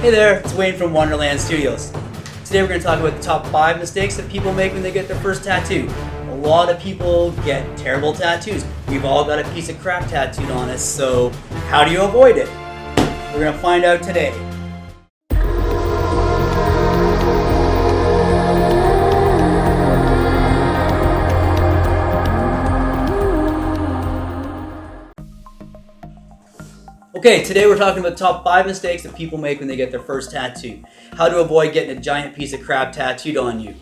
Hey there, it's Wayne from Wonderland Studios. Today we're going to talk about the top 5 mistakes that people make when they get their first tattoo. A lot of people get terrible tattoos. We've all got a piece of crap tattooed on us, so how do you avoid it? We're going to find out today. Okay, today we're talking about the top 5 mistakes that people make when they get their first tattoo. How to avoid getting a giant piece of crap tattooed on you.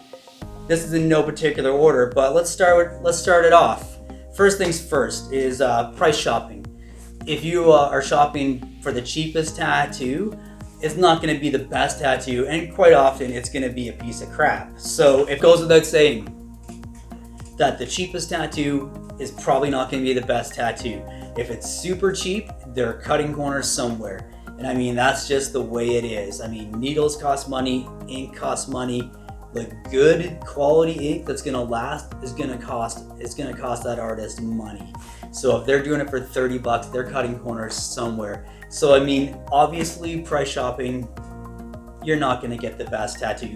This is in no particular order, but let's start it off. First things first is price shopping. If you are shopping for the cheapest tattoo, it's not going to be the best tattoo, and quite often it's going to be a piece of crap. So it goes without saying that the cheapest tattoo is probably not going to be the best tattoo. If it's super cheap, they're cutting corners somewhere. And I mean, that's just the way it is. I mean, needles cost money, ink costs money. The good quality ink that's gonna last is gonna cost that artist money. So if they're doing it for $30, they're cutting corners somewhere. So I mean, obviously price shopping, you're not gonna get the best tattoo.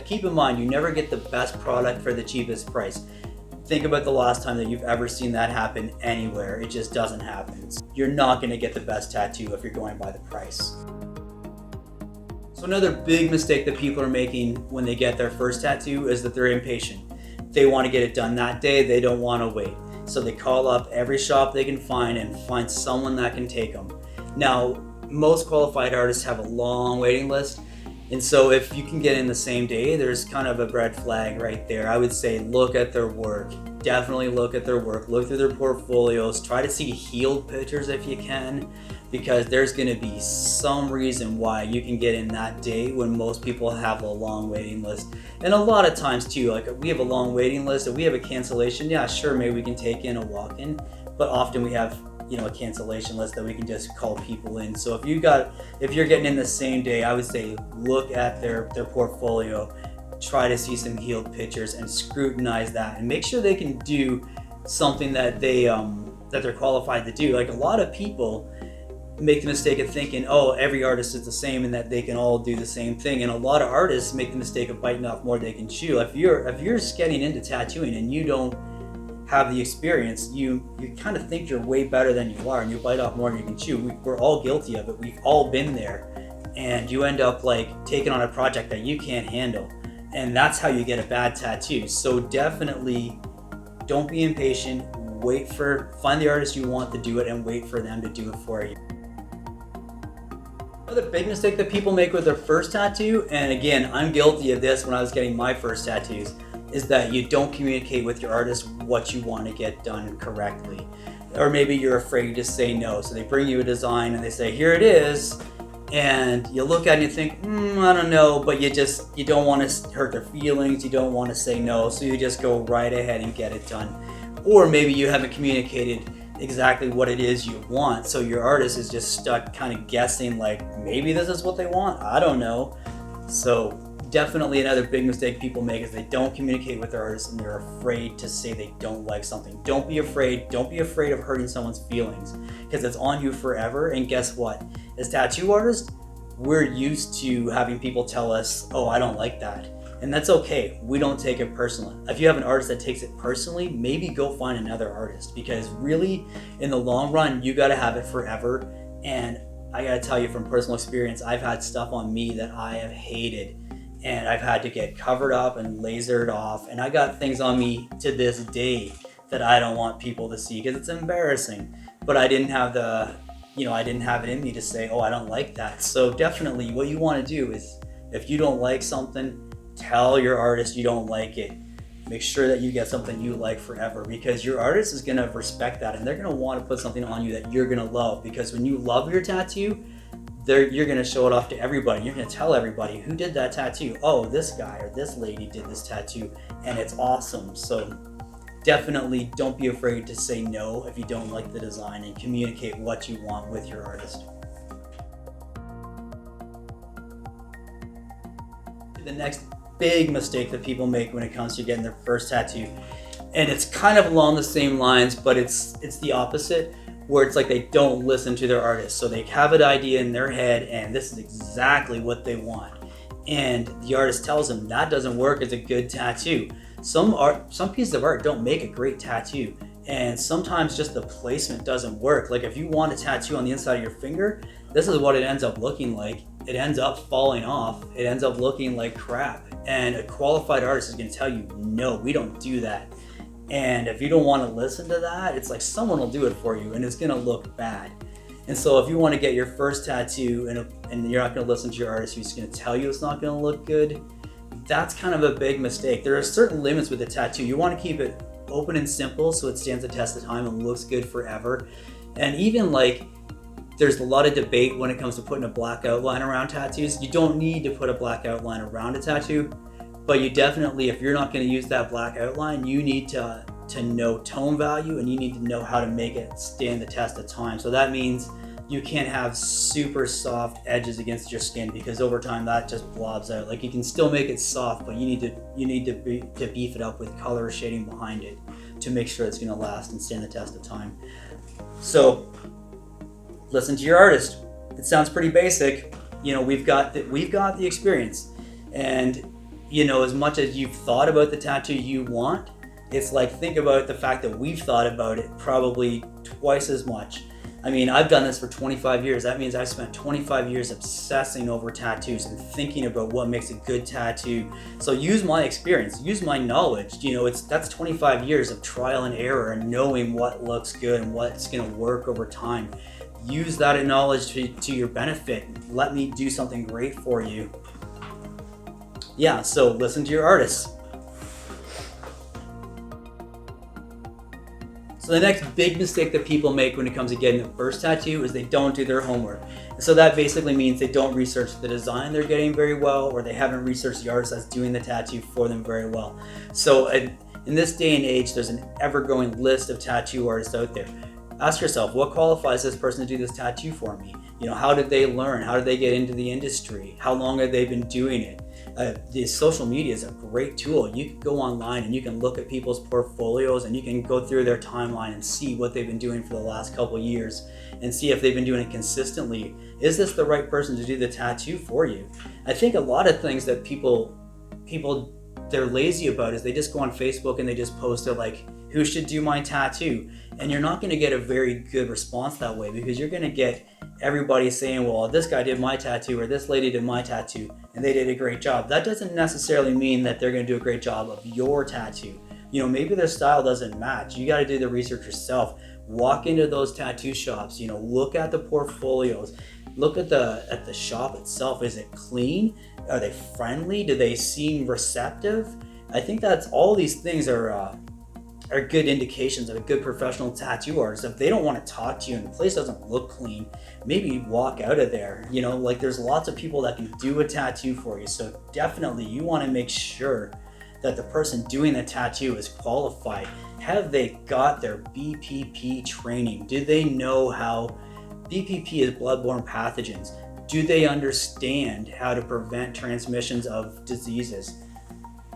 Keep in mind, you never get the best product for the cheapest price. Think about the last time that you've ever seen that happen anywhere. It just doesn't happen. You're not going to get the best tattoo if you're going by the price. So another big mistake that people are making when they get their first tattoo is that they're impatient. They want to get it done that day. They don't want to wait. So they call up every shop they can find and find someone that can take them. Now, most qualified artists have a long waiting list. And so if you can get in the same day, there's kind of a red flag right there. I would say look at their work. Definitely look at their work. Look through their portfolios. Try to see healed pictures if you can, because there's going to be some reason why you can get in that day when most people have a long waiting list. And a lot of times too, like we have a long waiting list, if we have a cancellation, yeah, sure, maybe we can take in a walk-in, but often we have a cancellation list that we can just call people in. So if you're getting in the same day, I would say look at their portfolio, try to see some healed pictures and scrutinize that and make sure they can do something that they're qualified to do. Like a lot of people make the mistake of thinking, oh, every artist is the same and that they can all do the same thing. And a lot of artists make the mistake of biting off more than they can chew. If you're getting into tattooing and you don't have the experience, you kind of think you're way better than you are and you bite off more than you can chew. We're all guilty of it. We've all been there, and you end up like taking on a project that you can't handle, and that's how you get a bad tattoo. So definitely don't be impatient. Find the artist you want to do it and wait for them to do it for you. Another big mistake that people make with their first tattoo, and again, I'm guilty of this when I was getting my first tattoos, is that you don't communicate with your artist what you want to get done correctly. Or maybe you're afraid to say no. So they bring you a design and they say, here it is. And you look at it and you think, I don't know, but you don't want to hurt their feelings. You don't want to say no. So you just go right ahead and get it done. Or maybe you haven't communicated exactly what it is you want. So your artist is just stuck kind of guessing, like, maybe this is what they want. I don't know. So definitely another big mistake people make is they don't communicate with their artists and they're afraid to say they don't like something. Don't be afraid of hurting someone's feelings, because it's on you forever. And guess what? As tattoo artists, we're used to having people tell us, oh, I don't like that. And that's okay. We don't take it personally. If you have an artist that takes it personally, maybe go find another artist, because really in the long run, you got to have it forever. And I got to tell you from personal experience, I've had stuff on me that I have hated. And I've had to get covered up and lasered off. And I got things on me to this day that I don't want people to see because it's embarrassing. But I didn't have it in me to say, oh, I don't like that. So definitely what you want to do is, if you don't like something, tell your artist you don't like it. Make sure that you get something you like forever, because your artist is going to respect that and they're going to want to put something on you that you're going to love. Because when you love your tattoo, you're going to show it off to everybody. You're going to tell everybody who did that tattoo. Oh, this guy or this lady did this tattoo and it's awesome. So definitely don't be afraid to say no if you don't like the design, and communicate what you want with your artist. The next big mistake that people make when it comes to getting their first tattoo, and it's kind of along the same lines, but it's the opposite. where it's like they don't listen to their artist. So they have an idea in their head and this is exactly what they want. And the artist tells them that doesn't work as a good tattoo. Some pieces of art don't make a great tattoo. And sometimes just the placement doesn't work. Like if you want a tattoo on the inside of your finger, this is what it ends up looking like. It ends up falling off. It ends up looking like crap. And a qualified artist is going to tell you, no, we don't do that. And if you don't want to listen to that, it's like someone will do it for you and it's going to look bad. And so if you want to get your first tattoo and you're not going to listen to your artist who's going to tell you it's not going to look good, that's kind of a big mistake. There are certain limits with a tattoo. You want to keep it open and simple so it stands the test of time and looks good forever. And even like there's a lot of debate when it comes to putting a black outline around tattoos. You don't need to put a black outline around a tattoo, but you definitely, if you're not going to use that black outline, you need to know tone value and you need to know how to make it stand the test of time. So that means you can't have super soft edges against your skin because over time that just blobs out. Like you can still make it soft, but you need to beef it up with color or shading behind it to make sure it's going to last and stand the test of time. So listen to your artist. It sounds pretty basic. You know, we've got the experience, and you know, as much as you've thought about the tattoo you want, it's like think about the fact that we've thought about it probably twice as much. I mean, I've done this for 25 years. That means I've spent 25 years obsessing over tattoos and thinking about what makes a good tattoo. So use my experience, use my knowledge. You know, that's 25 years of trial and error and knowing what looks good and what's going to work over time. Use that knowledge to your benefit. Let me do something great for you. Yeah, so listen to your artists. So the next big mistake that people make when it comes to getting the first tattoo is they don't do their homework. And so that basically means they don't research the design they're getting very well, or they haven't researched the artist that's doing the tattoo for them very well. So in this day and age, there's an ever-growing list of tattoo artists out there. Ask yourself, what qualifies this person to do this tattoo for me? You know, how did they learn? How did they get into the industry? How long have they been doing it? The social media is a great tool. You can go online and you can look at people's portfolios and you can go through their timeline and see what they've been doing for the last couple of years and see if they've been doing it consistently. Is this the right person to do the tattoo for you? I think a lot of things that people they're lazy about is they just go on Facebook and they just post it like, who should do my tattoo? And you're not going to get a very good response that way because you're going to get everybody saying, well, this guy did my tattoo or this lady did my tattoo and they did a great job. That doesn't necessarily mean that they're going to do a great job of your tattoo. You know, maybe their style doesn't match. You got to do the research yourself. Walk into those tattoo shops, you know, look at the portfolios, look at the shop itself. Is it clean? Are they friendly? Do they seem receptive? I think that's all these things are good indications of a good professional tattoo artist. If they don't want to talk to you and the place doesn't look clean, maybe walk out of there. You know, like there's lots of people that can do a tattoo for you. So definitely you want to make sure that the person doing the tattoo is qualified. Have they got their BPP training? Do they know how BPP is bloodborne pathogens? Do they understand how to prevent transmissions of diseases?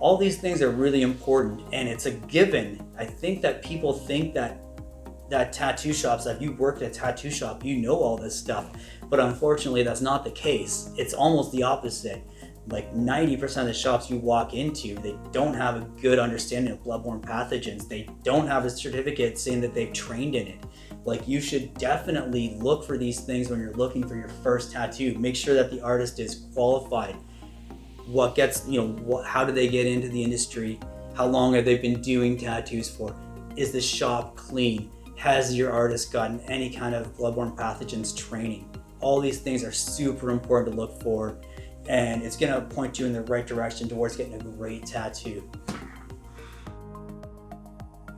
All these things are really important, and it's a given. I think that people think that tattoo shops, if you worked at a tattoo shop, you know all this stuff, but unfortunately that's not the case. It's almost the opposite. Like 90% of the shops you walk into, they don't have a good understanding of bloodborne pathogens. They don't have a certificate saying that they've trained in it. Like you should definitely look for these things when you're looking for your first tattoo. Make sure that the artist is qualified. What gets, you know, how do they get into the industry? How long have they been doing tattoos for? Is the shop clean? Has your artist gotten any kind of bloodborne pathogens training? All these things are super important to look for, and it's gonna point you in the right direction towards getting a great tattoo.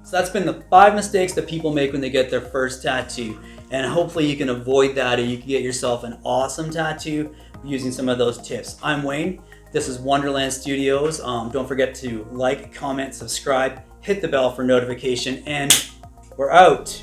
So that's been the 5 mistakes that people make when they get their first tattoo. And hopefully you can avoid that and you can get yourself an awesome tattoo using some of those tips. I'm Wayne. This is Wonderland Studios. Don't forget to like, comment, subscribe, hit the bell for notification, and we're out.